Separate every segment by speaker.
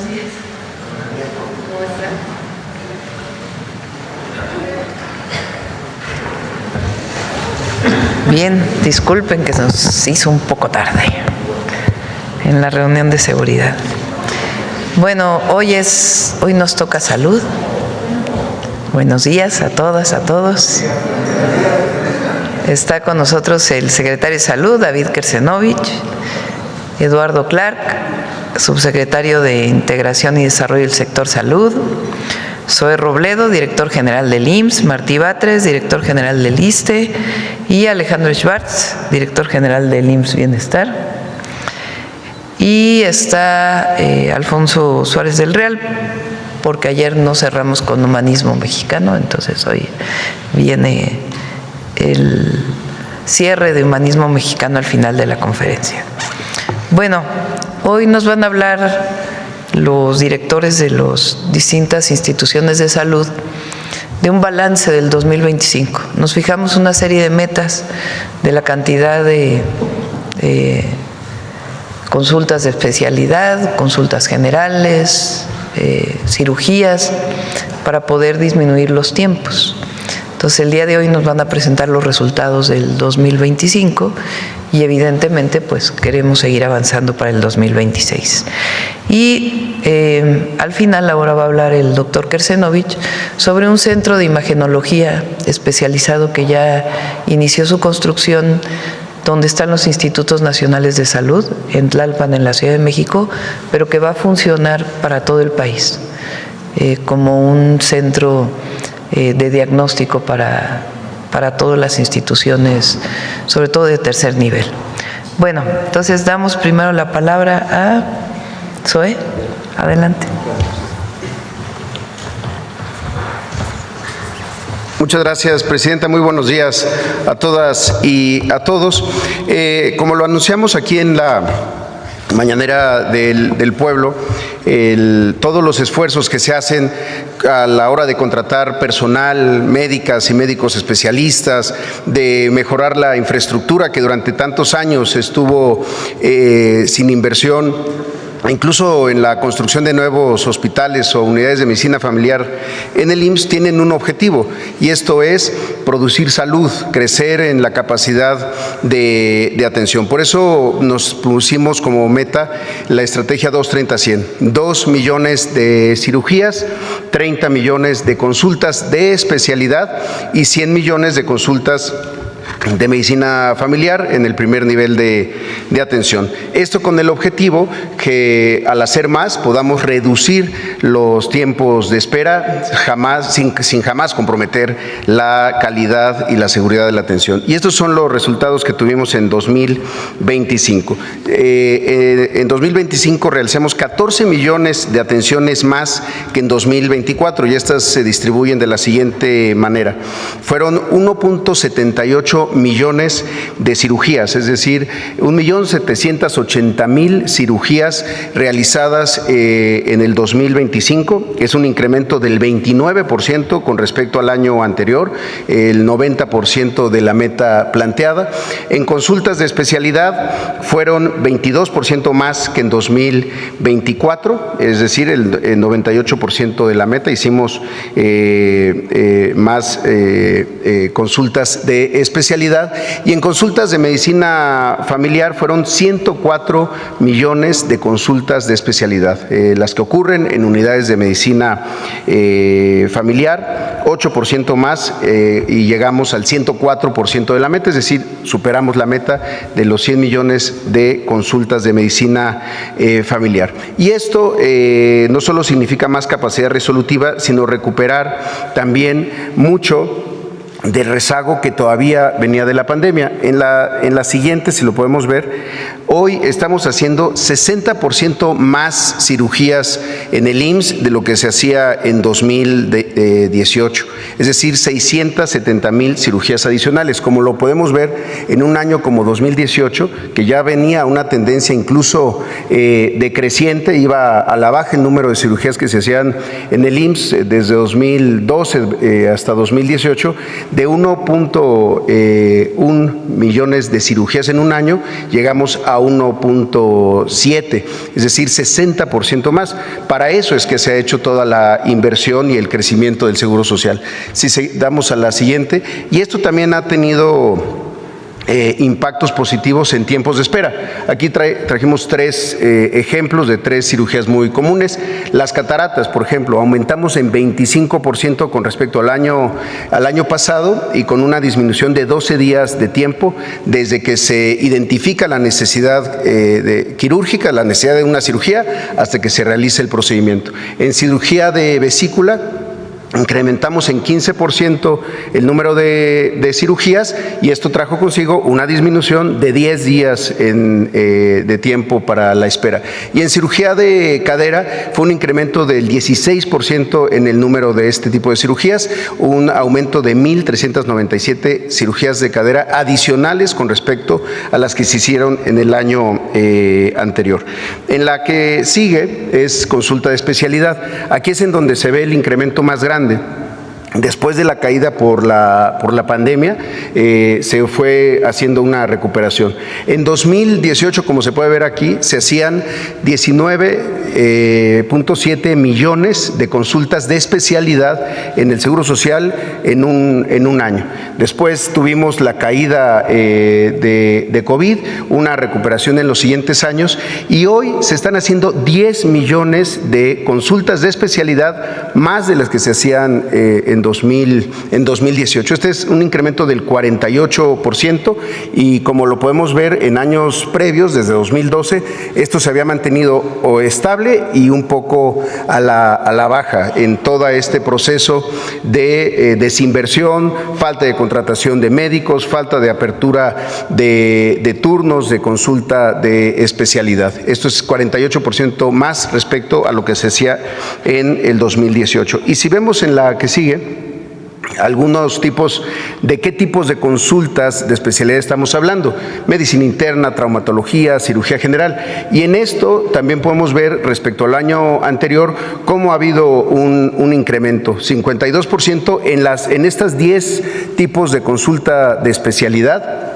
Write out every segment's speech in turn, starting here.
Speaker 1: días. ¿Cómo están? Bien, disculpen que nos hizo un poco tarde en la reunión de seguridad. Bueno, hoy nos toca salud. Buenos días a todas, a todos. Está con nosotros el secretario de Salud, David Kersenovich, Eduardo Clark, subsecretario de Integración y Desarrollo del Sector Salud, Zoe Robledo, director general del IMSS, Martí Batres, director general del ISSSTE, y Alejandro Schwartz, director general del IMSS Bienestar. Y está Alfonso Suárez del Real, porque ayer no cerramos con Humanismo Mexicano, entonces hoy viene el cierre de Humanismo Mexicano al final de la conferencia. Bueno, hoy nos van a hablar los directores de las distintas instituciones de salud de un balance del 2025. Nos fijamos una serie de metas de la cantidad de consultas de especialidad, consultas generales, cirugías, para poder disminuir los tiempos. Entonces, el día de hoy nos van a presentar los resultados del 2025 y evidentemente pues queremos seguir avanzando para el 2026. Y al final ahora va a hablar el doctor Kersenovich sobre un centro de imagenología especializado que ya inició su construcción, donde están los Institutos Nacionales de Salud, en Tlalpan, en la Ciudad de México, pero que va a funcionar para todo el país, como un centro de diagnóstico para todas las instituciones, sobre todo de tercer nivel. Bueno, entonces damos primero la palabra a Zoe. Adelante.
Speaker 2: Muchas gracias, Presidenta. Muy buenos días a todas y a todos. Como lo anunciamos aquí en la Mañanera del Pueblo, todos los esfuerzos que se hacen a la hora de contratar personal, médicas y médicos especialistas, de mejorar la infraestructura que durante tantos años estuvo sin inversión, incluso en la construcción de nuevos hospitales o unidades de medicina familiar en el IMSS, tienen un objetivo, y esto es producir salud, crecer en la capacidad de atención. Por eso nos pusimos como meta la estrategia 230-100, 2 millones de cirugías, 30 millones de consultas de especialidad y 100 millones de consultas de medicina familiar en el primer nivel de atención. Esto con el objetivo que al hacer más podamos reducir los tiempos de espera sin jamás comprometer la calidad y la seguridad de la atención. Y estos son los resultados que tuvimos en 2025. En 2025 realizamos 14 millones de atenciones más que en 2024, y estas se distribuyen de la siguiente manera. Fueron 1.78 millones de cirugías, es decir, 1.780.000 cirugías realizadas en el 2025. Es un incremento del 29% con respecto al año anterior, el 90% de la meta planteada. En consultas de especialidad fueron 22% más que en 2024, es decir, el 98% de la meta. Hicimos más consultas de especialidad, y en consultas de medicina familiar fueron 104 millones de consultas de especialidad, las que ocurren en unidades de medicina familiar, 8% más, y llegamos al 104% de la meta, es decir, superamos la meta de los 100 millones de consultas de medicina familiar. Y esto no solo significa más capacidad resolutiva, sino recuperar también mucho del rezago que todavía venía de la pandemia. En la siguiente, si lo podemos ver, hoy estamos haciendo 60% más cirugías en el IMSS de lo que se hacía en 2018, es decir, 670.000 cirugías adicionales, como lo podemos ver en un año como 2018, que ya venía una tendencia incluso decreciente, iba a la baja el número de cirugías que se hacían en el IMSS desde 2012 hasta 2018. De 1.1 millones de cirugías en un año, llegamos a 1.7, es decir, 60% más. Para eso es que se ha hecho toda la inversión y el crecimiento del Seguro Social. Si damos a la siguiente, y esto también ha tenido impactos positivos en tiempos de espera. Aquí trajimos tres ejemplos de tres cirugías muy comunes. Las cataratas, por ejemplo, aumentamos en 25% con respecto al año pasado y con una disminución de 12 días de tiempo desde que se identifica la necesidad quirúrgica, la necesidad de una cirugía, hasta que se realice el procedimiento. En cirugía de vesícula, incrementamos en 15% el número de cirugías y esto trajo consigo una disminución de 10 días de tiempo para la espera. Y en cirugía de cadera fue un incremento del 16% en el número de este tipo de cirugías, un aumento de 1.397 cirugías de cadera adicionales con respecto a las que se hicieron en el año anterior. En la que sigue es consulta de especialidad. Aquí es en donde se ve el incremento más grande. Después de la caída por la pandemia, se fue haciendo una recuperación. En 2018, como se puede ver aquí, se hacían 19.7 millones de consultas de especialidad en el Seguro Social en un año. Después tuvimos la caída de COVID, una recuperación en los siguientes años, y hoy se están haciendo 10 millones de consultas de especialidad, más de las que se hacían en 2018. Este es un incremento del 48% y como lo podemos ver en años previos, desde 2012, esto se había mantenido o estable y un poco a la baja en todo este proceso de desinversión, falta de contratación de médicos, falta de apertura de turnos de consulta de especialidad. Esto es 48% más respecto a lo que se hacía en el 2018. Y si vemos en la que sigue, algunos tipos, ¿de qué tipos de consultas de especialidad estamos hablando? Medicina interna, traumatología, cirugía general. Y en esto también podemos ver respecto al año anterior cómo ha habido un incremento, 52% en estas 10 tipos de consulta de especialidad,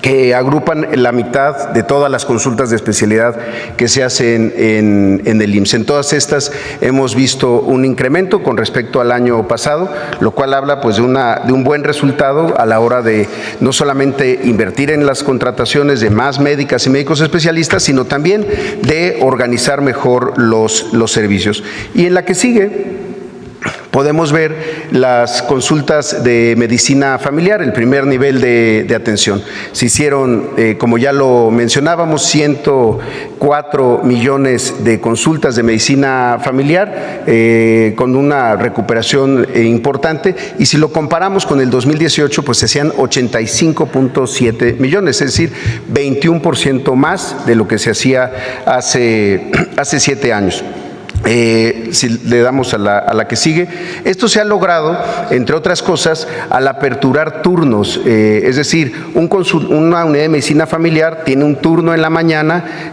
Speaker 2: que agrupan la mitad de todas las consultas de especialidad que se hacen en el IMSS. En todas estas hemos visto un incremento con respecto al año pasado, lo cual habla pues de un buen resultado a la hora de no solamente invertir en las contrataciones de más médicas y médicos especialistas, sino también de organizar mejor los servicios. Y en la que sigue podemos ver las consultas de medicina familiar, el primer nivel de atención. Se hicieron, como ya lo mencionábamos, 104 millones de consultas de medicina familiar, con una recuperación importante, y si lo comparamos con el 2018, pues se hacían 85.7 millones, es decir, 21% más de lo que se hacía hace 7 años. Si le damos a la que sigue, esto se ha logrado, entre otras cosas, al aperturar turnos, es decir, una unidad de medicina familiar tiene un turno en la mañana,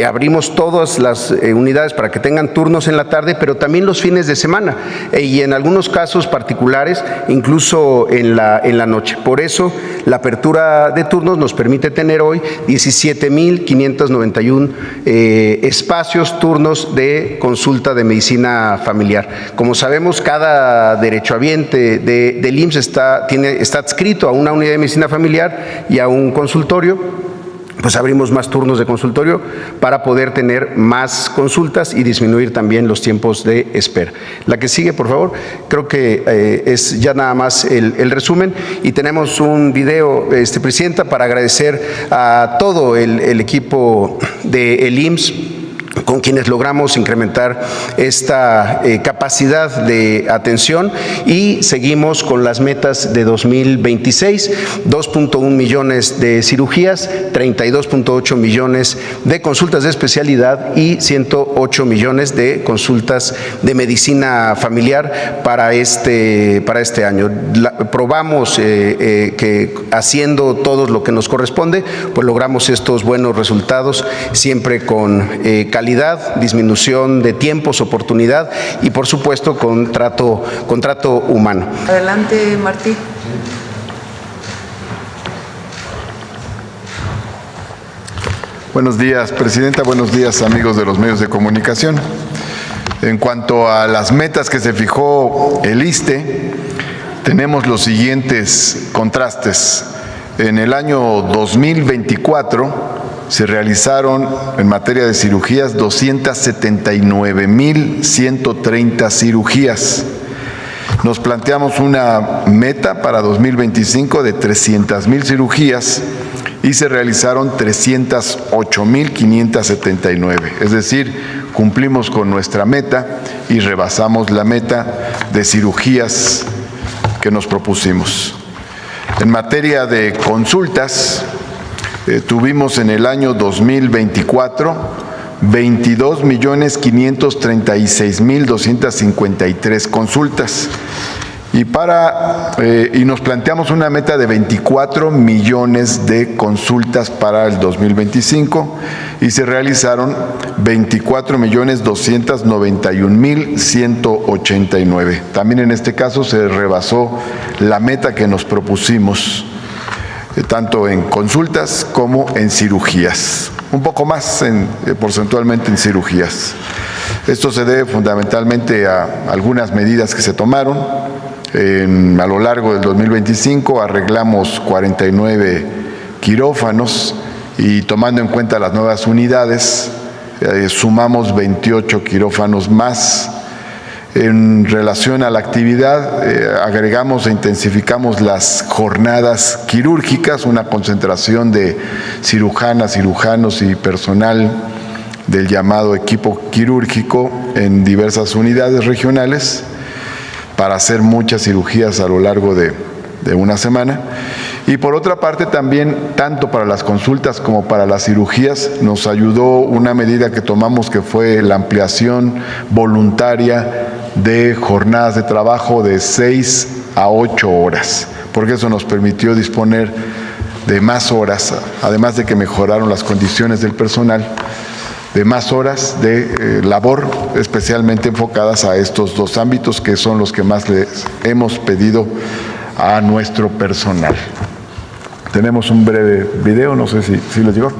Speaker 2: abrimos todas las unidades para que tengan turnos en la tarde, pero también los fines de semana, y en algunos casos particulares, incluso en la noche. Por eso, la apertura de turnos nos permite tener hoy 17.591 espacios, turnos de consulta de medicina familiar. Como sabemos, cada derechohabiente del IMSS está adscrito a una unidad de medicina familiar y a un consultorio. Pues abrimos más turnos de consultorio para poder tener más consultas y disminuir también los tiempos de espera. La que sigue, por favor. Creo que es ya nada más el resumen, y tenemos un video, Presidenta, para agradecer a todo el equipo del IMSS, con quienes logramos incrementar esta capacidad de atención, y seguimos con las metas de 2026, 2.1 millones de cirugías, 32.8 millones de consultas de especialidad y 108 millones de consultas de medicina familiar para este año. Probamos que haciendo todo lo que nos corresponde, pues logramos estos buenos resultados, siempre con calidad, disminución de tiempos, oportunidad y, por supuesto, con trato humano.
Speaker 1: Adelante, Martí.
Speaker 3: Buenos días, Presidenta. Buenos días, amigos de los medios de comunicación. En cuanto a las metas que se fijó el ISSSTE, tenemos los siguientes contrastes. En el año 2024 se realizaron en materia de cirugías 279,130 cirugías. Nos planteamos una meta para 2025 de 300,000 cirugías y se realizaron 308,579. Es decir, cumplimos con nuestra meta y rebasamos la meta de cirugías que nos propusimos. En materia de consultas, tuvimos en el año 2024 22,536,253 consultas y nos planteamos una meta de 24 millones de consultas para el 2025 y se realizaron 24,291,189. También en este caso se rebasó la meta que nos propusimos, tanto en consultas como en cirugías, un poco más porcentualmente en cirugías. Esto se debe fundamentalmente a algunas medidas que se tomaron. A lo largo del 2025 arreglamos 49 quirófanos y tomando en cuenta las nuevas unidades, sumamos 28 quirófanos más. En relación a la actividad, agregamos e intensificamos las jornadas quirúrgicas, una concentración de cirujanas, cirujanos y personal del llamado equipo quirúrgico en diversas unidades regionales para hacer muchas cirugías a lo largo de una semana. Y por otra parte también, tanto para las consultas como para las cirugías, nos ayudó una medida que tomamos que fue la ampliación voluntaria de jornadas de trabajo de 6 a 8 horas, porque eso nos permitió disponer de más horas, además de que mejoraron las condiciones del personal, de más horas de labor, especialmente enfocadas a estos dos ámbitos que son los que más les hemos pedido a nuestro personal. Tenemos un breve video, no sé si les llegó.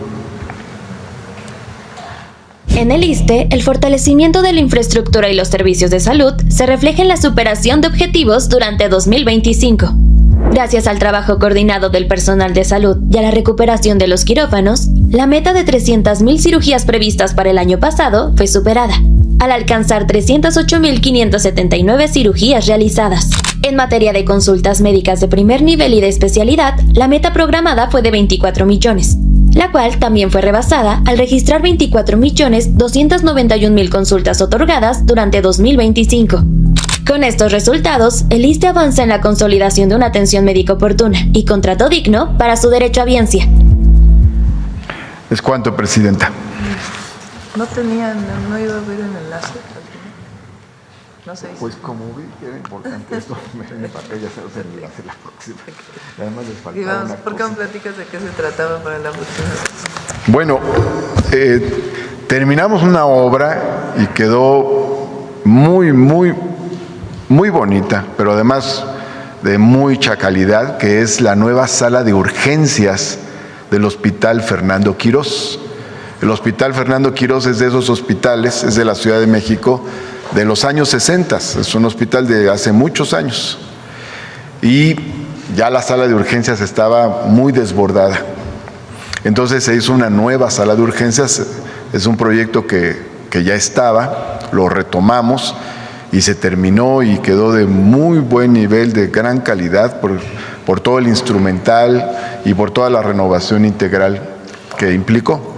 Speaker 4: En el ISSSTE, el fortalecimiento de la infraestructura y los servicios de salud se refleja en la superación de objetivos durante 2025. Gracias al trabajo coordinado del personal de salud y a la recuperación de los quirófanos, la meta de 300,000 cirugías previstas para el año pasado fue superada, al alcanzar 308,579 cirugías realizadas. En materia de consultas médicas de primer nivel y de especialidad, la meta programada fue de 24 millones, la cual también fue rebasada al registrar 24,291,000 consultas otorgadas durante 2025. Con estos resultados, el ISSSTE avanza en la consolidación de una atención médica oportuna y contrato digno para su derecho a biencia.
Speaker 3: Es cuanto, Presidenta.
Speaker 1: No iba a ver el enlace. No sé.
Speaker 3: Pues como vi que era importante esto, me para que ya se los enlace la próxima. Además les faltaba una
Speaker 1: ¿Por qué me platicas de qué se trataba para la próxima?
Speaker 3: Bueno, terminamos una obra y quedó muy bonita, pero además de mucha calidad, que es la nueva sala de urgencias del Hospital Fernando Quirós. El Hospital Fernando Quirós es de esos hospitales, es de la Ciudad de México, de los años 60, es un hospital de hace muchos años. Y ya la sala de urgencias estaba muy desbordada. Entonces se hizo una nueva sala de urgencias, es un proyecto que ya estaba, lo retomamos y se terminó y quedó de muy buen nivel, de gran calidad, por todo el instrumental y por toda la renovación integral que implicó.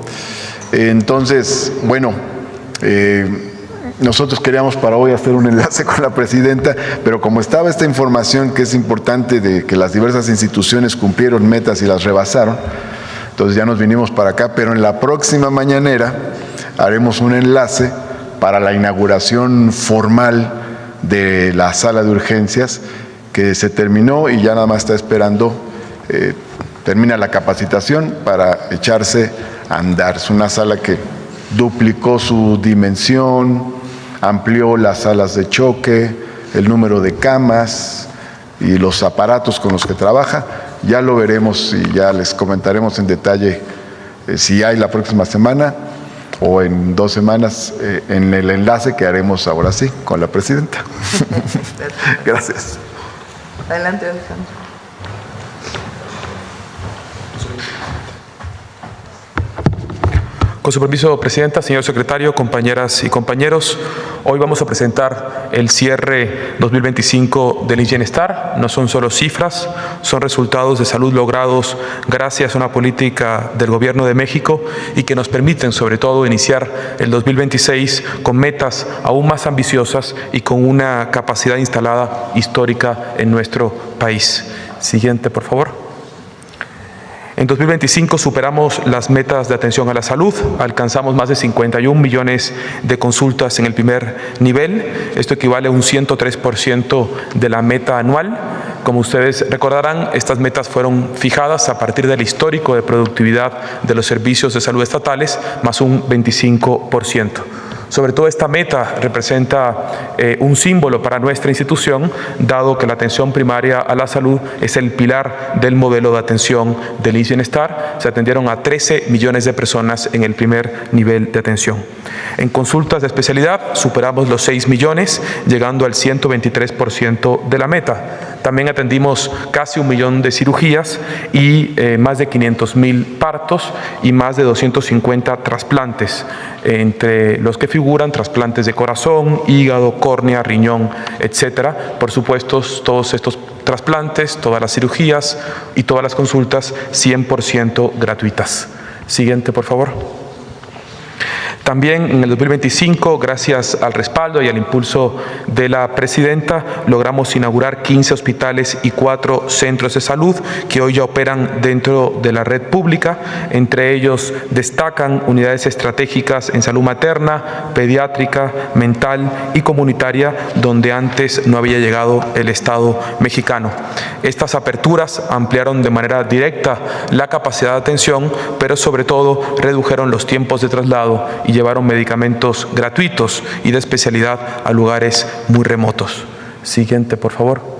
Speaker 3: Entonces, bueno, nosotros queríamos para hoy hacer un enlace con la Presidenta, pero como estaba esta información que es importante de que las diversas instituciones cumplieron metas y las rebasaron, entonces ya nos vinimos para acá, pero en la próxima mañanera haremos un enlace para la inauguración formal de la sala de urgencias que se terminó y ya nada más está esperando, termina la capacitación para echarse a andar. Es una sala que duplicó su dimensión, amplió las salas de choque, el número de camas, y los aparatos con los que trabaja. Ya lo veremos y ya les comentaremos en detalle si hay la próxima semana o en 2 semanas en el enlace que haremos ahora sí con la presidenta. Gracias.
Speaker 1: Adelante, Alejandro.
Speaker 5: Con su permiso, Presidenta, señor secretario, compañeras y compañeros, hoy vamos a presentar el cierre 2025 del bienestar. No son solo cifras, son resultados de salud logrados gracias a una política del Gobierno de México y que nos permiten, sobre todo, iniciar el 2026 con metas aún más ambiciosas y con una capacidad instalada histórica en nuestro país. Siguiente, por favor. En 2025 superamos las metas de atención a la salud, alcanzamos más de 51 millones de consultas en el primer nivel. Esto equivale a un 103% de la meta anual. Como ustedes recordarán, estas metas fueron fijadas a partir del histórico de productividad de los servicios de salud estatales, más un 25%. Sobre todo esta meta representa un símbolo para nuestra institución, dado que la atención primaria a la salud es el pilar del modelo de atención del bienestar. Se atendieron a 13 millones de personas en el primer nivel de atención. En consultas de especialidad superamos los 6 millones, llegando al 123% de la meta. También atendimos casi 1 millón de cirugías y más de 500,000 partos y más de 250 trasplantes, entre los que figuran trasplantes de corazón, hígado, córnea, riñón, etcétera. Por supuesto, todos estos trasplantes, todas las cirugías y todas las consultas 100% gratuitas. Siguiente, por favor. También en el 2025, gracias al respaldo y al impulso de la presidenta, logramos inaugurar 15 hospitales y 4 centros de salud que hoy ya operan dentro de la red pública. Entre ellos destacan unidades estratégicas en salud materna, pediátrica, mental y comunitaria, donde antes no había llegado el Estado mexicano. Estas aperturas ampliaron de manera directa la capacidad de atención, pero sobre todo redujeron los tiempos de traslado y llevaron medicamentos gratuitos y de especialidad a lugares muy remotos. Siguiente, por favor.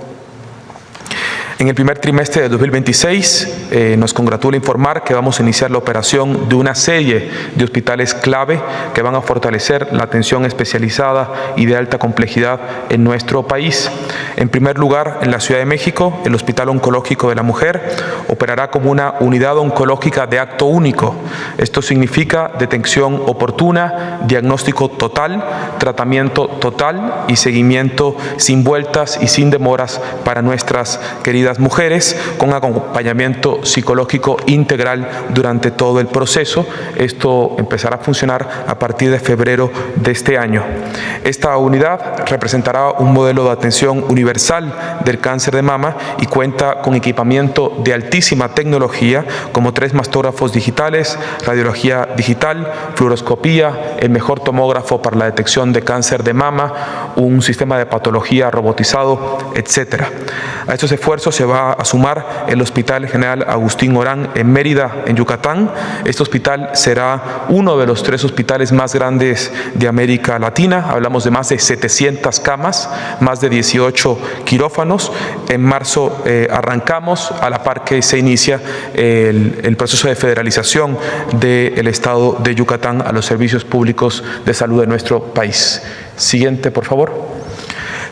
Speaker 5: En el primer trimestre de 2026 nos congratula informar que vamos a iniciar la operación de una serie de hospitales clave que van a fortalecer la atención especializada y de alta complejidad en nuestro país. En primer lugar, en la Ciudad de México, el Hospital Oncológico de la Mujer operará como una unidad oncológica de acto único. Esto significa detección oportuna, diagnóstico total, tratamiento total y seguimiento sin vueltas y sin demoras para nuestras queridas mujeres, con acompañamiento psicológico integral durante todo el proceso. Esto empezará a funcionar a partir de febrero de este año. Esta unidad representará un modelo de atención universal del cáncer de mama y cuenta con equipamiento de altísima tecnología como 3 mastógrafos digitales, radiología digital, fluoroscopía, el mejor tomógrafo para la detección de cáncer de mama, un sistema de patología robotizado, etcétera. A estos esfuerzos se va a sumar el Hospital General Agustín Orán en Mérida, en Yucatán. Este hospital será uno de los 3 hospitales más grandes de América Latina. Hablamos de más de 700 camas, más de 18 quirófanos. En marzo arrancamos, a la par que se inicia el proceso de federalización del Estado de Yucatán a los servicios públicos de salud de nuestro país. Siguiente, por favor.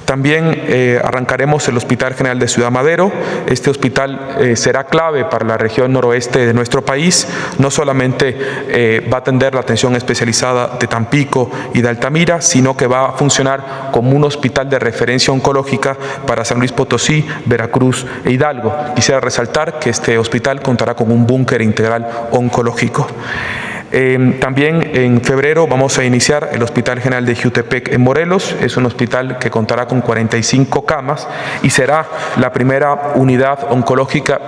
Speaker 5: También arrancaremos el Hospital General de Ciudad Madero. Este hospital será clave para la región noroeste de nuestro país. No solamente va a atender la atención especializada de Tampico y de Altamira, sino que va a funcionar como un hospital de referencia oncológica para San Luis Potosí, Veracruz e Hidalgo. Quisiera resaltar que este hospital contará con un búnker integral oncológico. También en febrero vamos a iniciar el Hospital General de Jiutepec en Morelos. Es un hospital que contará con 45 camas y será la primera unidad oncológica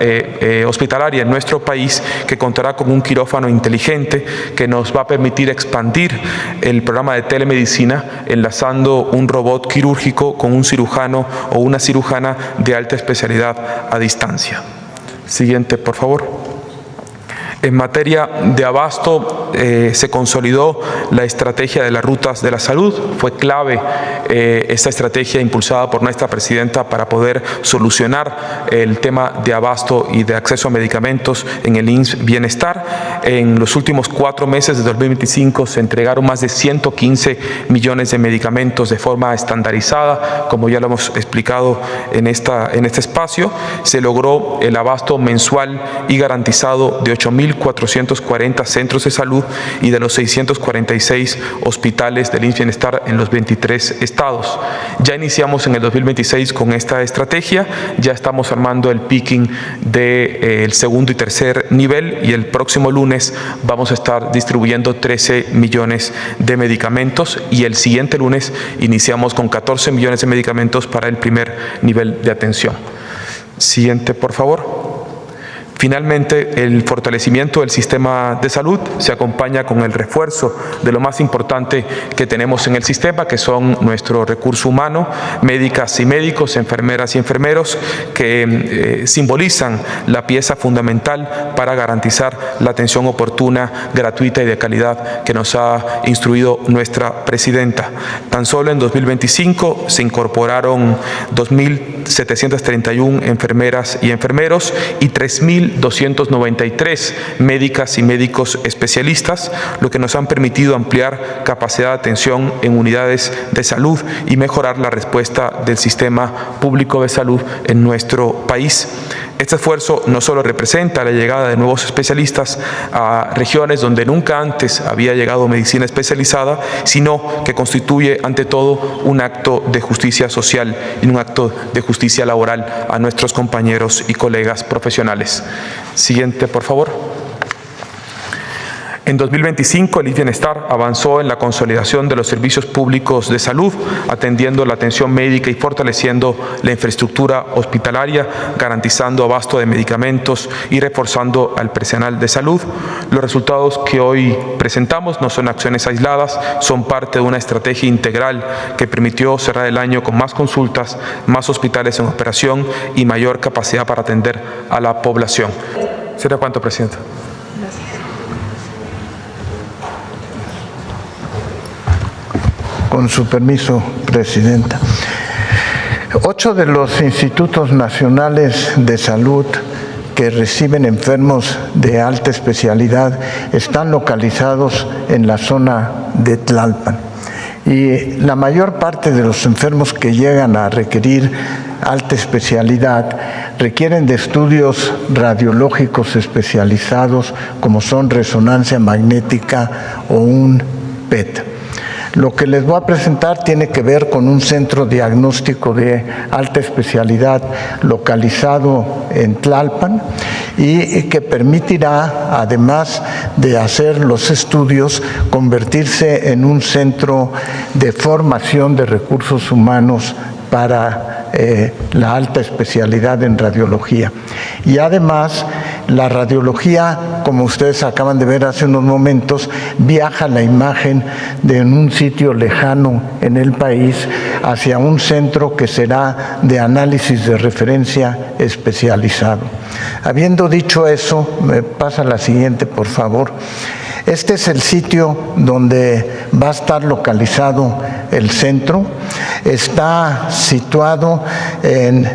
Speaker 5: hospitalaria en nuestro país que contará con un quirófano inteligente que nos va a permitir expandir el programa de telemedicina enlazando un robot quirúrgico con un cirujano o una cirujana de alta especialidad a distancia. Siguiente, por favor. En materia de abasto, se consolidó la estrategia de las rutas de la salud. Fue clave esta estrategia impulsada por nuestra presidenta para poder solucionar el tema de abasto y de acceso a medicamentos en el IMSS Bienestar. En los últimos 4 meses de 2025 se entregaron más de 115 millones de medicamentos de forma estandarizada, como ya lo hemos explicado en este espacio. Se logró el abasto mensual y garantizado de 8.440 centros de salud y de los 646 hospitales del IMSS Bienestar en los 23 estados. Ya iniciamos en el 2026 con esta estrategia, ya estamos armando el picking del segundo y tercer nivel y el próximo lunes vamos a estar distribuyendo 13 millones de medicamentos y el siguiente lunes iniciamos con 14 millones de medicamentos para el primer nivel de atención. Siguiente, por favor. Finalmente, el fortalecimiento del sistema de salud se acompaña con el refuerzo de lo más importante que tenemos en el sistema, que son nuestro recurso humano, médicas y médicos, enfermeras y enfermeros, que simbolizan la pieza fundamental para garantizar la atención oportuna, gratuita y de calidad que nos ha instruido nuestra presidenta. Tan solo en 2025 se incorporaron 2.731 enfermeras y enfermeros y 3.293 médicas y médicos especialistas, lo que nos han permitido ampliar capacidad de atención en unidades de salud y mejorar la respuesta del sistema público de salud en nuestro país. Este esfuerzo no solo representa la llegada de nuevos especialistas a regiones donde nunca antes había llegado medicina especializada, sino que constituye ante todo un acto de justicia social y un acto de justicia laboral a nuestros compañeros y colegas profesionales. Siguiente, por favor. En 2025, el IMSS Bienestar avanzó en la consolidación de los servicios públicos de salud, atendiendo la atención médica y fortaleciendo la infraestructura hospitalaria, garantizando abasto de medicamentos y reforzando al personal de salud. Los resultados que hoy presentamos no son acciones aisladas, son parte de una estrategia integral que permitió cerrar el año con más consultas, más hospitales en operación y mayor capacidad para atender a la población. ¿Será cuánto, Presidenta?
Speaker 6: Con su permiso, Presidenta. 8 de los institutos nacionales de salud que reciben enfermos de alta especialidad están localizados en la zona de Tlalpan. Y la mayor parte de los enfermos que llegan a requerir alta especialidad requieren de estudios radiológicos especializados como son resonancia magnética o un PET. Lo que les voy a presentar tiene que ver con un centro diagnóstico de alta especialidad localizado en Tlalpan y que permitirá, además de hacer los estudios, convertirse en un centro de formación de recursos humanos para la alta especialidad en radiología. Y además, la radiología, como ustedes acaban de ver hace unos momentos, viaja la imagen de un sitio lejano en el país hacia un centro que será de análisis de referencia especializado. Habiendo dicho eso, me pasa la siguiente, por favor. Este es el sitio donde va a estar localizado el centro. Está situado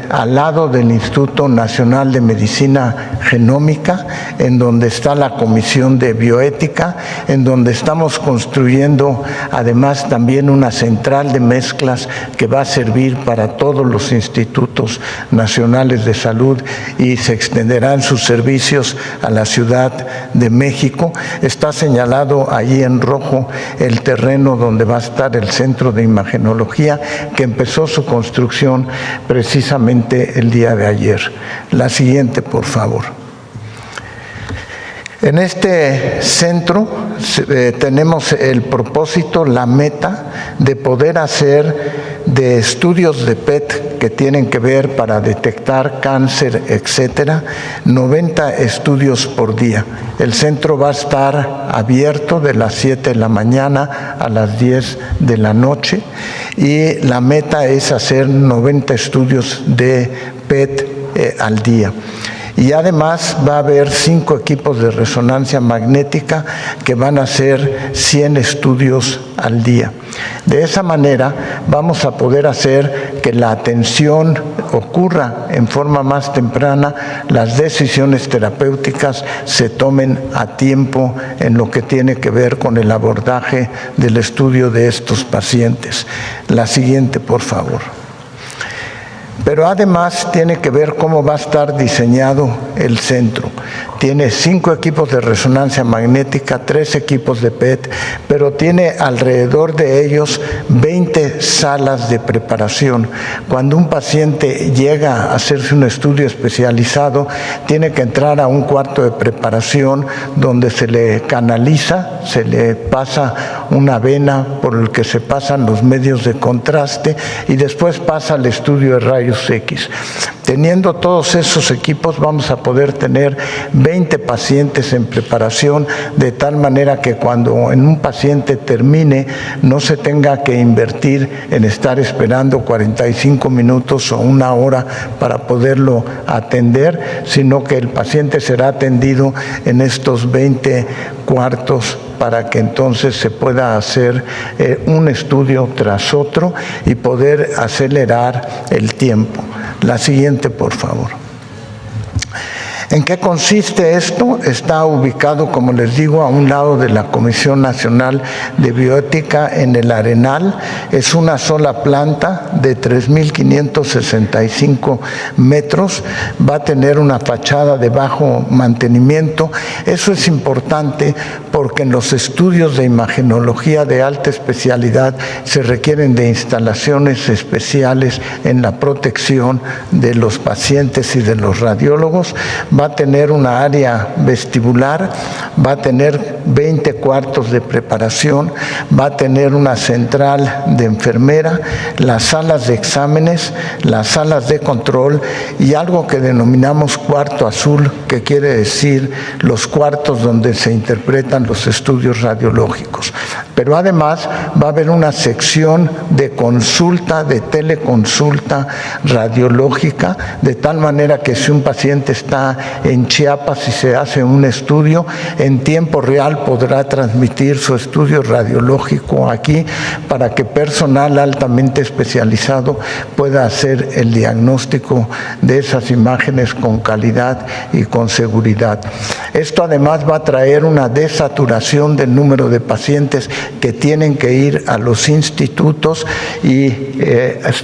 Speaker 6: al lado del Instituto Nacional de Medicina Genómica, en donde está la Comisión de Bioética, en donde estamos construyendo además también una central de mezclas que va a servir para todos los institutos nacionales de salud y se extenderán sus servicios a la Ciudad de México. Está señalado allí en rojo el terreno donde va a estar el Centro de Imagenología, que empezó su construcción precisamente el día de ayer. La siguiente, por favor. En este centro tenemos el propósito, la meta de poder hacer de estudios de PET que tienen que ver para detectar cáncer, etcétera, 90 estudios por día. El centro va a estar abierto de las 7 de la mañana a las 10 de la noche y la meta es hacer 90 estudios de PET al día. Y además va a haber 5 equipos de resonancia magnética que van a hacer 100 estudios al día. De esa manera vamos a poder hacer que la atención ocurra en forma más temprana, las decisiones terapéuticas se tomen a tiempo en lo que tiene que ver con el abordaje del estudio de estos pacientes. La siguiente, por favor. Pero además tiene que ver cómo va a estar diseñado el centro. Tiene 5 equipos de resonancia magnética, 3 equipos de PET, pero tiene alrededor de ellos 20 salas de preparación. Cuando un paciente llega a hacerse un estudio especializado, tiene que entrar a un cuarto de preparación donde se le canaliza, se le pasa una vena por el que se pasan los medios de contraste y después pasa al estudio de rayos X. Teniendo todos esos equipos vamos a poder tener 20 pacientes en preparación, de tal manera que cuando en un paciente termine no se tenga que invertir en estar esperando 45 minutos o 1 hora para poderlo atender, sino que el paciente será atendido en estos 20 cuartos para que entonces se pueda hacer un estudio tras otro y poder acelerar el tiempo. La siguiente, por favor. ¿En qué consiste esto? Está ubicado, como les digo, a un lado de la Comisión Nacional de Bioética en el Arenal. Es una sola planta de 3.565 metros. Va a tener una fachada de bajo mantenimiento. Eso es importante porque en los estudios de imagenología de alta especialidad se requieren de instalaciones especiales en la protección de los pacientes y de los radiólogos. Va a tener una área vestibular, va a tener 20 cuartos de preparación, va a tener una central de enfermera, las salas de exámenes, las salas de control y algo que denominamos cuarto azul, que quiere decir los cuartos donde se interpretan los estudios radiológicos. Pero además va a haber una sección de consulta, de teleconsulta radiológica, de tal manera que si un paciente está en Chiapas y se hace un estudio, en tiempo real podrá transmitir su estudio radiológico aquí para que personal altamente especializado pueda hacer el diagnóstico de esas imágenes con calidad y con seguridad. Esto además va a traer una desaturación del número de pacientes que tienen que ir a los institutos y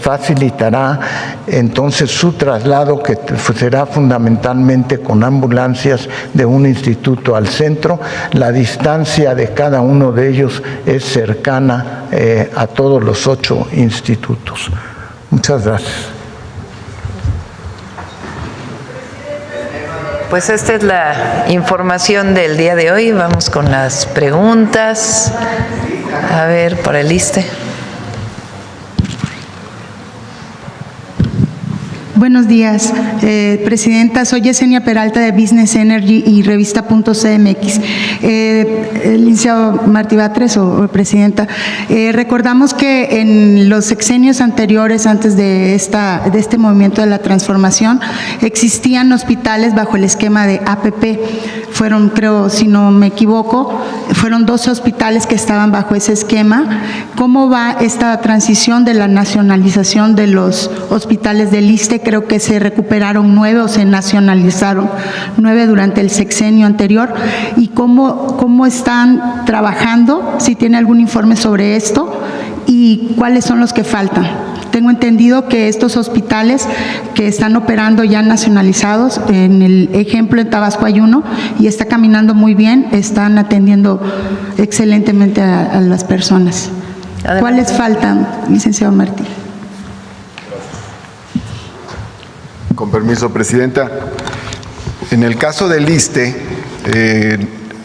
Speaker 6: facilitará entonces su traslado, que será fundamentalmente con ambulancias de un instituto al centro. La distancia de cada uno de ellos es cercana a todos los 8 institutos. Muchas gracias.
Speaker 1: Pues esta es la información del día de hoy. Vamos con las preguntas. A ver, para el ISSSTE.
Speaker 7: Buenos días, Presidenta. Soy Yesenia Peralta de Business Energy y Revista.cmx. Licenciado Martí Batres o Presidenta, recordamos que en los sexenios anteriores, antes de este movimiento de la transformación, existían hospitales bajo el esquema de APP. Fueron, creo, si no me equivoco, fueron 12 hospitales que estaban bajo ese esquema. ¿Cómo va esta transición de la nacionalización de los hospitales del ISSSTE? Creo que se recuperaron 9 o se nacionalizaron 9 durante el sexenio anterior. ¿Y cómo están trabajando? Si tiene algún informe sobre esto y cuáles son los que faltan. Tengo entendido que estos hospitales que están operando ya nacionalizados, en el ejemplo en Tabasco hay uno y está caminando muy bien, están atendiendo excelentemente a las personas. Adelante. ¿Cuáles faltan, licenciado Martí?
Speaker 3: Con permiso, Presidenta. En el caso del ISSSTE,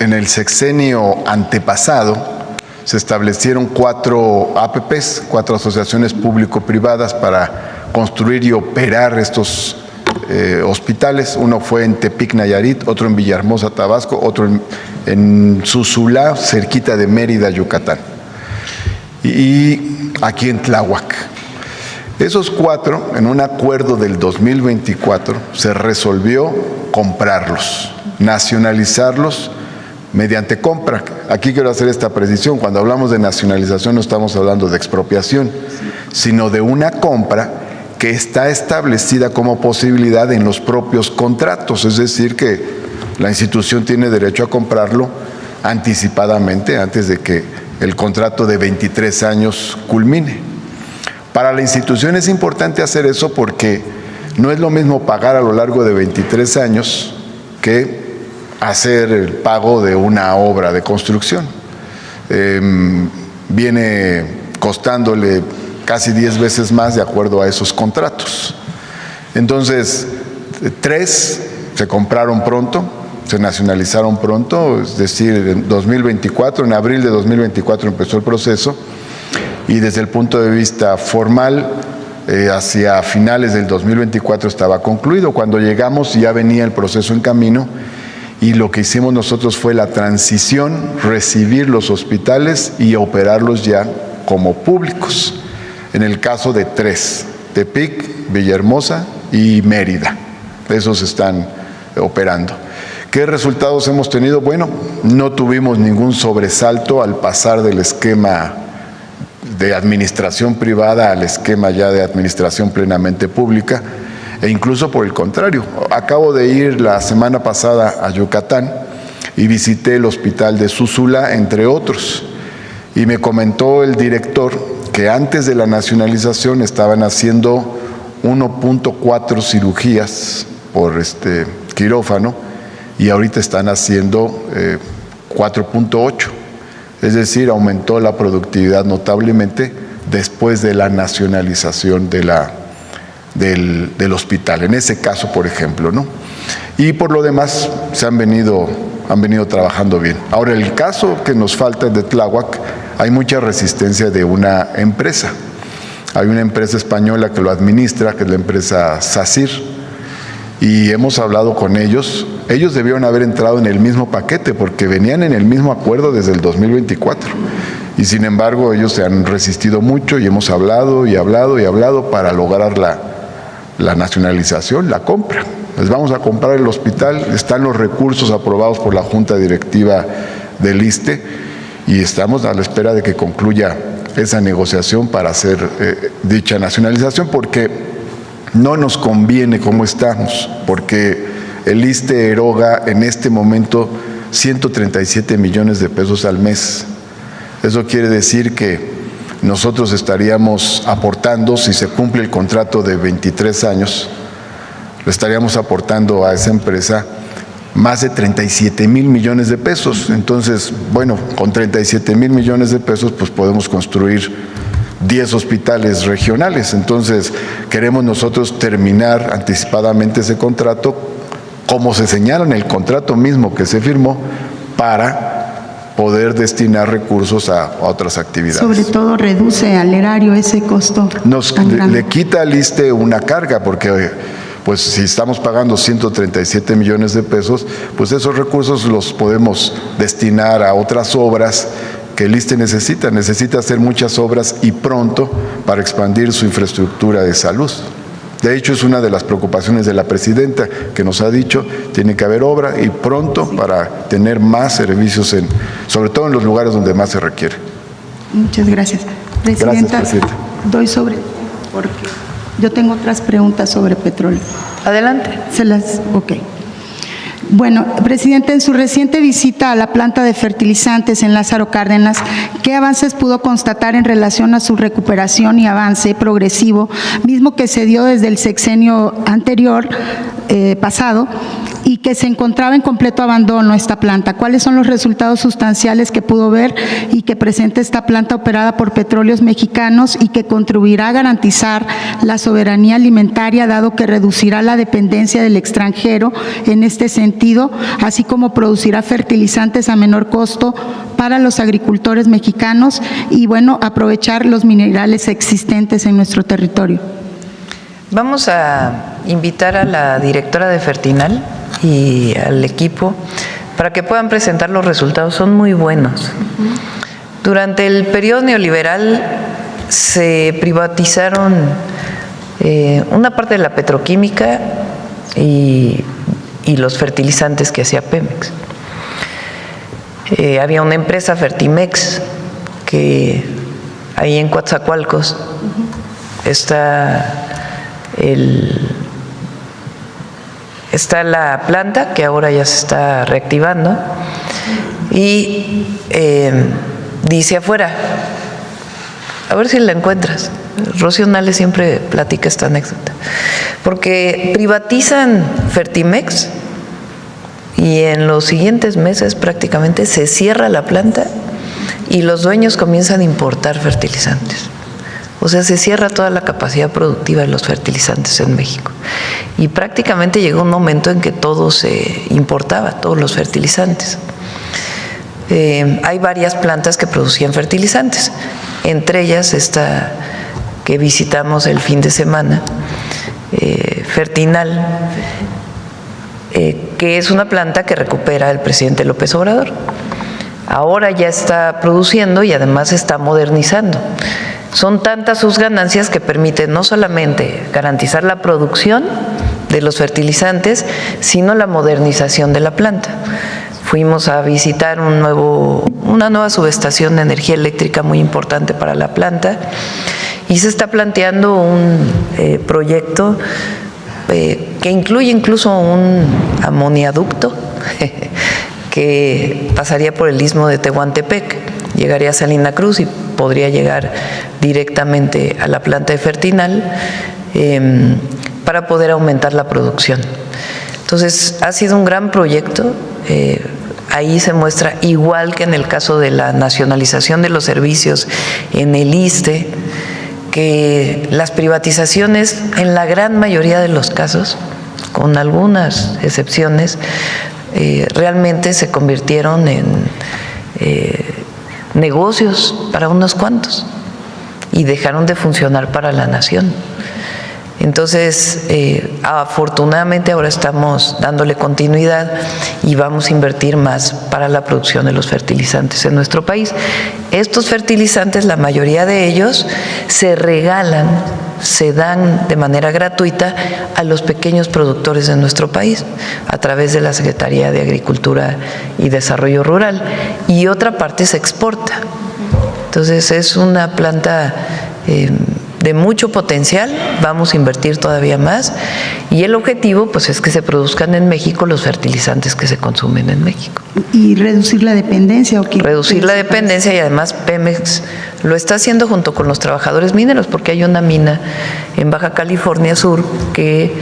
Speaker 3: en el sexenio antepasado, se establecieron 4 APPs, 4 asociaciones público-privadas para construir y operar estos hospitales. Uno fue en Tepic, Nayarit, otro en Villahermosa, Tabasco, otro en Susulá, cerquita de Mérida, Yucatán, y aquí en Tláhuac. Esos 4, en un acuerdo del 2024, se resolvió comprarlos, nacionalizarlos mediante compra. Aquí quiero hacer esta precisión: cuando hablamos de nacionalización no estamos hablando de expropiación, sino de una compra que está establecida como posibilidad en los propios contratos, es decir, que la institución tiene derecho a comprarlo anticipadamente antes de que el contrato de 23 años culmine. Para la institución es importante hacer eso porque no es lo mismo pagar a lo largo de 23 años que hacer el pago de una obra de construcción. Viene costándole casi 10 veces más de acuerdo a esos contratos. Entonces, 3 se compraron pronto, se nacionalizaron pronto, es decir, en 2024, en abril de 2024 empezó el proceso, y desde el punto de vista formal, hacia finales del 2024 estaba concluido. Cuando llegamos ya venía el proceso en camino, y lo que hicimos nosotros fue la transición, recibir los hospitales y operarlos ya como públicos. En el caso de 3, Tepic, Villahermosa y Mérida, esos están operando. ¿Qué resultados hemos tenido? Bueno, no tuvimos ningún sobresalto al pasar del esquema de administración privada al esquema ya de administración plenamente pública, e incluso por el contrario. Acabo de ir la semana pasada a Yucatán y visité el hospital de Susula, entre otros, y me comentó el director que antes de la nacionalización estaban haciendo 1.4 cirugías por quirófano, y ahorita están haciendo 4.8. Es decir, aumentó la productividad notablemente después de la nacionalización del hospital, en ese caso, por ejemplo, ¿no? Y por lo demás, han venido trabajando bien. Ahora, el caso que nos falta de Tláhuac, hay mucha resistencia de una empresa. Hay una empresa española que lo administra, que es la empresa SACIR, y hemos hablado con ellos. Ellos debieron haber entrado en el mismo paquete porque venían en el mismo acuerdo desde el 2024. Y sin embargo, ellos se han resistido mucho, y hemos hablado y hablado y hablado para lograr la nacionalización, la compra. Les vamos a comprar el hospital, están los recursos aprobados por la Junta Directiva del ISSSTE, y estamos a la espera de que concluya esa negociación para hacer dicha nacionalización, porque no nos conviene como estamos, porque el ISSSTE eroga en este momento 137 millones de pesos al mes. Eso quiere decir que nosotros estaríamos aportando, si se cumple el contrato de 23 años, le estaríamos aportando a esa empresa más de 37,000 millones de pesos. Entonces, bueno, con 37,000 millones de pesos, pues podemos construir 10 hospitales regionales. Entonces, queremos nosotros terminar anticipadamente ese contrato, como se señala en el contrato mismo que se firmó, para poder destinar recursos a otras actividades.
Speaker 7: Sobre todo reduce al erario ese costo.
Speaker 3: Le quita al ISSSTE una carga, porque pues si estamos pagando 137 millones de pesos, pues esos recursos los podemos destinar a otras obras que el ISSSTE necesita hacer muchas obras y pronto para expandir su infraestructura de salud. De hecho, es una de las preocupaciones de la presidenta, que nos ha dicho, tiene que haber obra y pronto para tener más servicios, sobre todo en los lugares donde más se requiere.
Speaker 7: Muchas gracias. Presidenta,
Speaker 3: gracias, presidenta.
Speaker 7: Doy sobre, porque yo tengo otras preguntas sobre petróleo.
Speaker 1: Adelante.
Speaker 7: Ok. Bueno, Presidente, en su reciente visita a la planta de fertilizantes en Lázaro Cárdenas, ¿qué avances pudo constatar en relación a su recuperación y avance progresivo, mismo que se dio desde el sexenio anterior, pasado, y que se encontraba en completo abandono esta planta? ¿Cuáles son los resultados sustanciales que pudo ver y que presenta esta planta operada por Petróleos Mexicanos y que contribuirá a garantizar la soberanía alimentaria, dado que reducirá la dependencia del extranjero en este sentido, así como producirá fertilizantes a menor costo para los agricultores mexicanos y, bueno, aprovechar los minerales existentes en nuestro territorio?
Speaker 1: Vamos a invitar a la directora de Fertinal y al equipo para que puedan presentar los resultados. Son muy buenos. Durante el periodo neoliberal se privatizaron una parte de la petroquímica y los fertilizantes que hacía Pemex. Había una empresa, Fertimex, que ahí en Coatzacoalcos está la planta, que ahora ya se está reactivando, y dice afuera, a ver si la encuentras. Rocío Nale siempre platica esta anécdota, porque privatizan Fertimex y en los siguientes meses prácticamente se cierra la planta y los dueños comienzan a importar fertilizantes. O sea, se cierra toda la capacidad productiva de los fertilizantes en México. Y prácticamente llegó un momento en que todo se importaba, todos los fertilizantes. Hay varias plantas que producían fertilizantes, entre ellas esta que visitamos el fin de semana, Fertinal, que es una planta que recupera el presidente López Obrador. Ahora ya está produciendo y además está modernizando. Son tantas sus ganancias que permiten no solamente garantizar la producción de los fertilizantes, sino la modernización de la planta. Fuimos a visitar una nueva subestación de energía eléctrica muy importante para la planta y se está planteando un proyecto que incluye incluso un amoniaducto que pasaría por el istmo de Tehuantepec, llegaría a Salina Cruz y podría llegar directamente a la planta de Fertinal para poder aumentar la producción. Entonces, ha sido un gran proyecto. Ahí se muestra, igual que en el caso de la nacionalización de los servicios en el ISSSTE, que las privatizaciones, en la gran mayoría de los casos, con algunas excepciones, realmente se convirtieron en negocios para unos cuantos y dejaron de funcionar para la nación. Entonces, afortunadamente ahora estamos dándole continuidad y vamos a invertir más para la producción de los fertilizantes en nuestro país. Estos fertilizantes, la mayoría de ellos, se regalan, se dan de manera gratuita a los pequeños productores de nuestro país a través de la Secretaría de Agricultura y Desarrollo Rural, y otra parte se exporta. Entonces, es una planta de mucho potencial, vamos a invertir todavía más y el objetivo pues es que se produzcan en México los fertilizantes que se consumen en México.
Speaker 7: ¿Y reducir la dependencia o qué?
Speaker 1: Reducir la dependencia, y además Pemex lo está haciendo junto con los trabajadores mineros, porque hay una mina en Baja California Sur que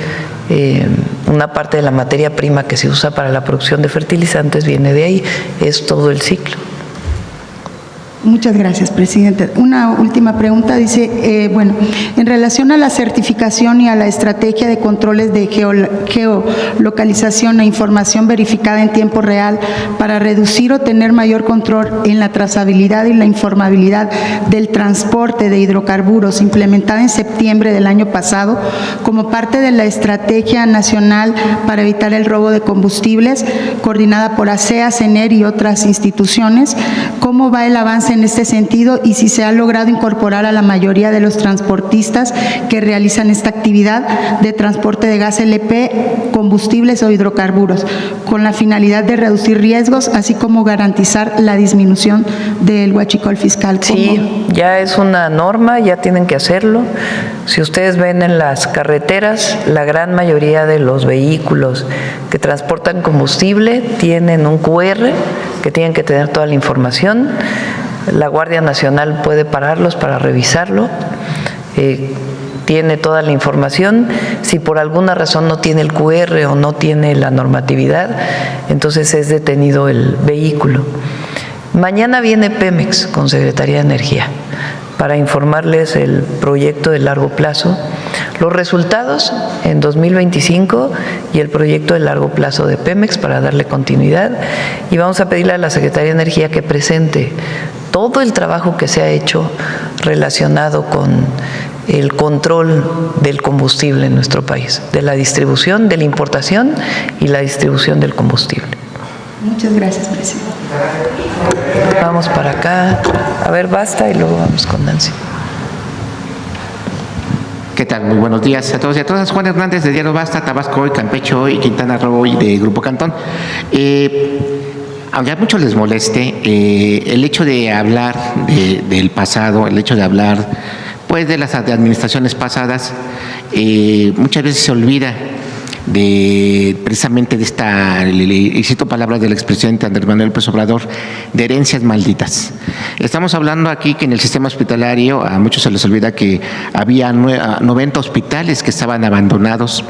Speaker 1: una parte de la materia prima que se usa para la producción de fertilizantes viene de ahí, es todo el ciclo.
Speaker 7: Muchas gracias, presidente. Una última pregunta, dice, en relación a la certificación y a la estrategia de controles de geolocalización e información verificada en tiempo real para reducir o tener mayor control en la trazabilidad y la informabilidad del transporte de hidrocarburos, implementada en septiembre del año pasado como parte de la Estrategia Nacional para Evitar el Robo de Combustibles, coordinada por ASEA, CENER y otras instituciones, ¿cómo va el avance en este sentido y si se ha logrado incorporar a la mayoría de los transportistas que realizan esta actividad de transporte de gas LP, combustibles o hidrocarburos, con la finalidad de reducir riesgos, así como garantizar la disminución del huachicol fiscal?
Speaker 1: Sí, ya es una norma, ya tienen que hacerlo. Si ustedes ven en las carreteras, la gran mayoría de los vehículos que transportan combustible tienen un QR que tienen que tener toda la información. La Guardia Nacional puede pararlos para revisarlo, tiene toda la información. Si por alguna razón no tiene el QR o no tiene la normatividad, entonces es detenido el vehículo. Mañana viene Pemex con Secretaría de Energía para informarles el proyecto de largo plazo, los resultados en 2025 y el proyecto de largo plazo de Pemex para darle continuidad. Y vamos a pedirle a la Secretaría de Energía que presente todo el trabajo que se ha hecho relacionado con el control del combustible en nuestro país, de la distribución, de la importación y la distribución del combustible.
Speaker 7: Muchas gracias, presidente.
Speaker 1: Vamos para acá. A ver, basta y luego vamos con Nancy.
Speaker 2: Ok,
Speaker 8: ¿Qué tal? Muy buenos días a todos y a todas. Juan Hernández de Diario Basta, Tabasco Hoy, Campeche Hoy, Quintana Roo Hoy de Grupo Cantón. Aunque a muchos les moleste, el hecho de hablar del pasado, el hecho de hablar pues de las administraciones pasadas, muchas veces se olvida precisamente de esta, y cito palabras del expresidente Andrés Manuel López Obrador, de herencias malditas. Estamos hablando aquí que en el sistema hospitalario a muchos se les olvida que había 90 hospitales que estaban abandonados,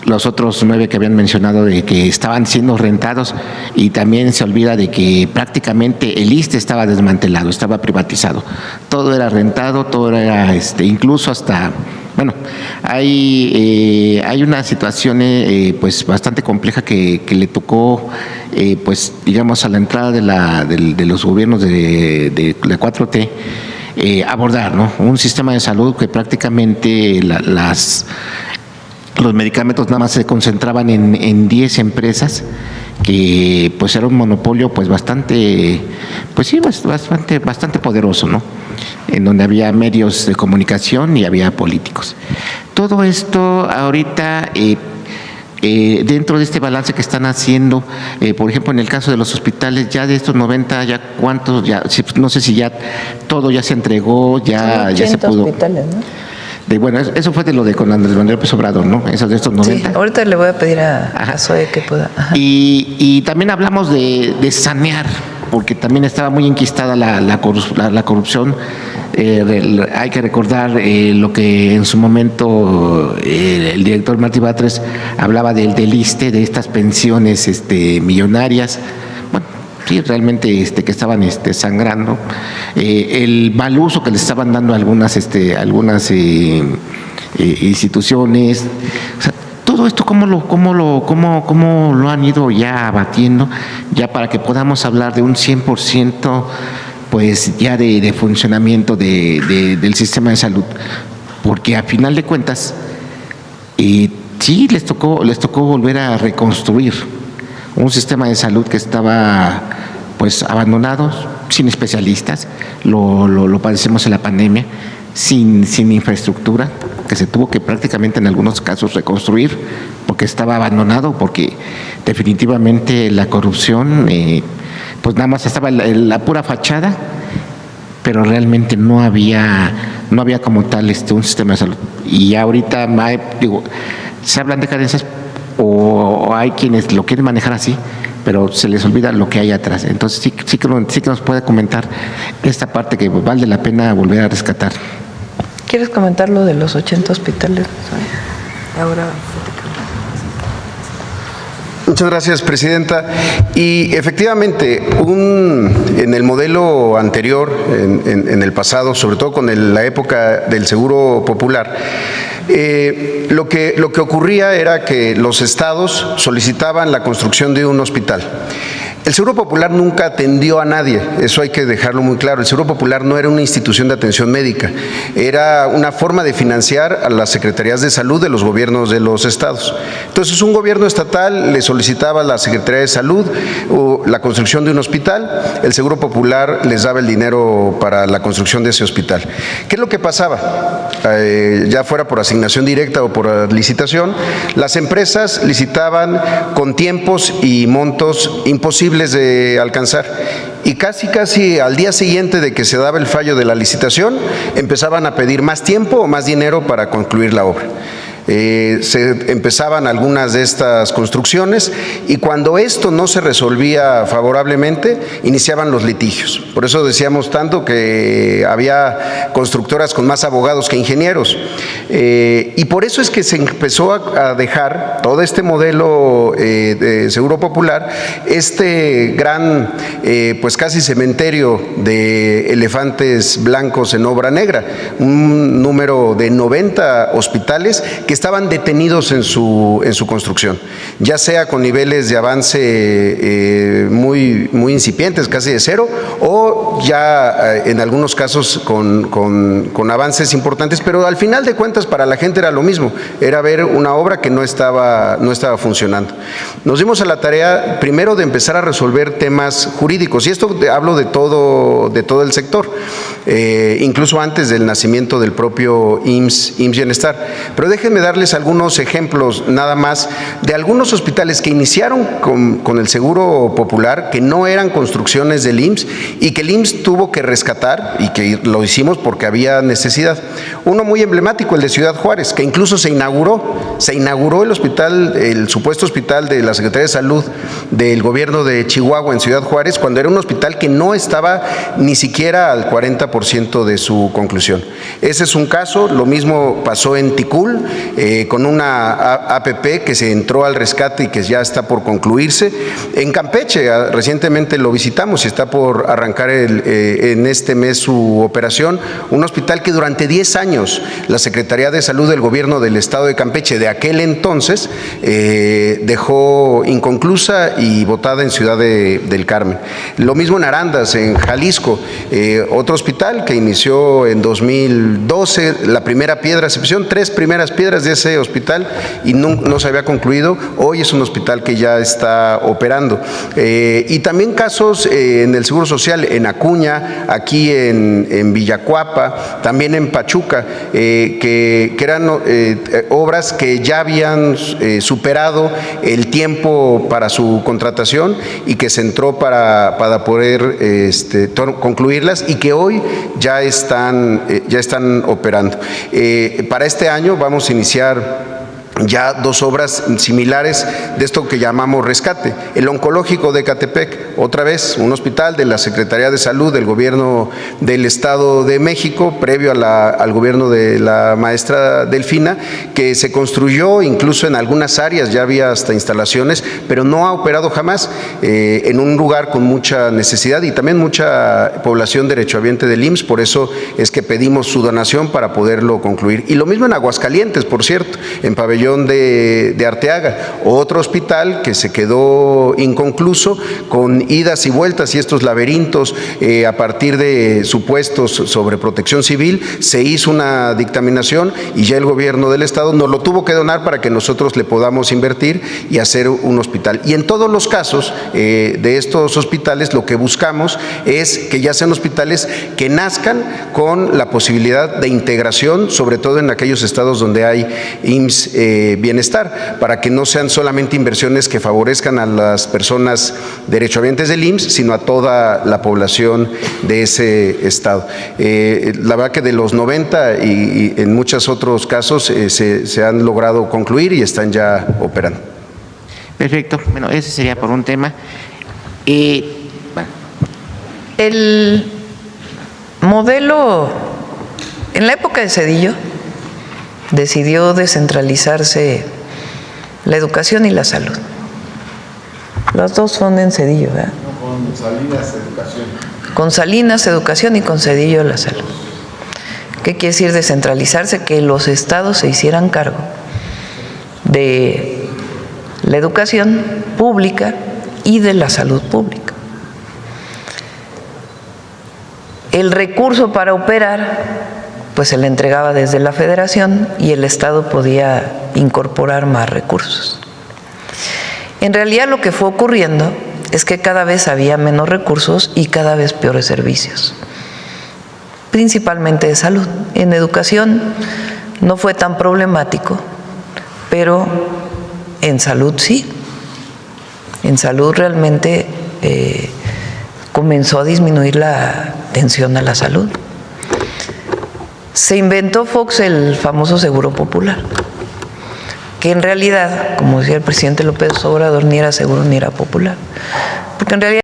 Speaker 8: los otros 9 que habían mencionado de que estaban siendo rentados, y también se olvida de que prácticamente el ISSSTE estaba desmantelado, estaba privatizado, todo era rentado, todo era incluso hasta... Bueno, hay una situación pues bastante compleja que le tocó pues digamos a la entrada de los gobiernos de la 4T abordar, ¿no? Un sistema de salud que prácticamente los medicamentos nada más se concentraban en 10 empresas, que pues era un monopolio pues bastante, pues sí, bastante poderoso, ¿no? En donde había medios de comunicación y había políticos. Todo esto ahorita, dentro de este balance que están haciendo, por ejemplo, en el caso de los hospitales, ya de estos 90, ya cuántos, ya no sé si ya todo ya se entregó, ya se pudo.
Speaker 1: Hospitales, ¿no?
Speaker 8: Bueno, eso fue de lo de con Andrés Manuel López Obrador, ¿no? Esos de estos 90.
Speaker 1: Sí, ahorita le voy a pedir a Zoe que pueda. Ajá.
Speaker 8: Y también hablamos de sanear, porque también estaba muy enquistada la corrupción. Hay que recordar lo que en su momento el director Martí Batres hablaba del ISSSTE, de estas pensiones millonarias. Bueno, sí, realmente que estaban sangrando. El mal uso que le estaban dando a algunas instituciones. O sea, todo esto, ¿cómo lo han ido ya abatiendo, ya para que podamos hablar de un 100% pues ya de funcionamiento del sistema de salud? Porque a final de cuentas, sí les tocó volver a reconstruir un sistema de salud que estaba pues abandonado, sin especialistas, lo padecemos en la pandemia, sin infraestructura, que se tuvo que prácticamente en algunos casos reconstruir porque estaba abandonado, porque definitivamente la corrupción pues nada más estaba la pura fachada, pero realmente no había como tal un sistema de salud. Y ahorita se hablan de carencias, o hay quienes lo quieren manejar así, pero se les olvida lo que hay atrás. Entonces sí que nos puede comentar esta parte que vale la pena volver a rescatar.
Speaker 1: ¿Quieres comentar lo de los 80 hospitales? Ahora.
Speaker 2: Muchas gracias, Presidenta. Y efectivamente, en el modelo anterior, en el pasado, sobre todo con la época del Seguro Popular, lo que ocurría era que los estados solicitaban la construcción de un hospital. El Seguro Popular nunca atendió a nadie, eso hay que dejarlo muy claro. El Seguro Popular no era una institución de atención médica, era una forma de financiar a las secretarías de salud de los gobiernos de los estados. Entonces, un gobierno estatal le solicitaba a la Secretaría de Salud la construcción de un hospital, el Seguro Popular les daba el dinero para la construcción de ese hospital. ¿Qué es lo que pasaba? Ya fuera por asignación directa o por licitación, las empresas licitaban con tiempos y montos imposibles de alcanzar, y casi al día siguiente de que se daba el fallo de la licitación empezaban a pedir más tiempo o más dinero para concluir la obra. Se empezaban algunas de estas construcciones, y cuando esto no se resolvía favorablemente, iniciaban los litigios. Por eso decíamos tanto que había constructoras con más abogados que ingenieros, y por eso es que se empezó a dejar todo este modelo de Seguro Popular, este gran pues casi cementerio de elefantes blancos en obra negra, un número de 90 hospitales que estaban detenidos en su construcción, ya sea con niveles de avance muy incipientes, casi de cero, o ya en algunos casos con avances importantes, pero al final de cuentas para la gente era lo mismo, era ver una obra que no estaba funcionando. Nos dimos a la tarea primero de empezar a resolver temas jurídicos, y esto hablo de todo el sector, incluso antes del nacimiento del propio IMSS Bienestar. Pero déjenme darles algunos ejemplos nada más de algunos hospitales que iniciaron con el Seguro Popular, que no eran construcciones del IMSS y que el IMSS tuvo que rescatar, y que lo hicimos porque había necesidad. Uno muy emblemático, el de Ciudad Juárez, que incluso se inauguró el supuesto hospital de la Secretaría de Salud del gobierno de Chihuahua en Ciudad Juárez, cuando era un hospital que no estaba ni siquiera al 40% de su conclusión. Ese es un caso. Lo mismo pasó en Ticul, con una APP que se entró al rescate y que ya está por concluirse. En Campeche, recientemente lo visitamos y está por arrancar en este mes su operación, un hospital que durante 10 años la Secretaría de Salud del gobierno del estado de Campeche de aquel entonces dejó inconclusa y botada en Ciudad del Carmen. Lo mismo en Arandas, en Jalisco, otro hospital que inició en 2012, la primera piedra, se pusieron 3 primeras piedras de ese hospital y no se había concluido. Hoy es un hospital que ya está operando. Y también casos en el Seguro Social, en Acuña, aquí en Villacuapa, también en Pachuca, que eran obras que ya habían superado el tiempo para su contratación y que se entró para poder concluirlas, y que hoy ya están operando. Para este año vamos a iniciar ya 2 obras similares de esto que llamamos rescate. El oncológico de Ecatepec, otra vez un hospital de la Secretaría de Salud del gobierno del Estado de México, previo al gobierno de la maestra Delfina, que se construyó, incluso en algunas áreas ya había hasta instalaciones, pero no ha operado jamás, en un lugar con mucha necesidad y también mucha población derechohabiente del IMSS. Por eso es que pedimos su donación para poderlo concluir. Y lo mismo en Aguascalientes, por cierto, en Pabellón de Arteaga, otro hospital que se quedó inconcluso, con idas y vueltas y estos laberintos a partir de supuestos sobre protección civil. Se hizo una dictaminación y ya el gobierno del estado nos lo tuvo que donar para que nosotros le podamos invertir y hacer un hospital. Y en todos los casos de estos hospitales, lo que buscamos es que ya sean hospitales que nazcan con la posibilidad de integración, sobre todo en aquellos estados donde hay IMSS Bienestar, para que no sean solamente inversiones que favorezcan a las personas derechohabientes del IMSS, sino a toda la población de ese estado. La verdad que de los 90 y en muchos otros casos se han logrado concluir y están ya operando.
Speaker 8: Perfecto. Bueno, ese sería por un tema. Bueno.
Speaker 1: El modelo, en la época de Zedillo, decidió descentralizarse la educación y la salud. Las dos son en Zedillo, ¿verdad?
Speaker 3: Con Salinas Educación.
Speaker 1: Con Salinas Educación y con Zedillo la salud. ¿Qué quiere decir descentralizarse? Que los estados se hicieran cargo de la educación pública y de la salud pública. El recurso para operar pues se le entregaba desde la federación y el estado podía incorporar más recursos. En realidad lo que fue ocurriendo es que cada vez había menos recursos y cada vez peores servicios, principalmente de salud. En educación no fue tan problemático, pero en salud sí. En salud realmente comenzó a disminuir la atención a la salud. Se inventó Fox el famoso Seguro Popular, que en realidad, como decía el presidente López Obrador, ni era seguro ni era popular, porque en realidad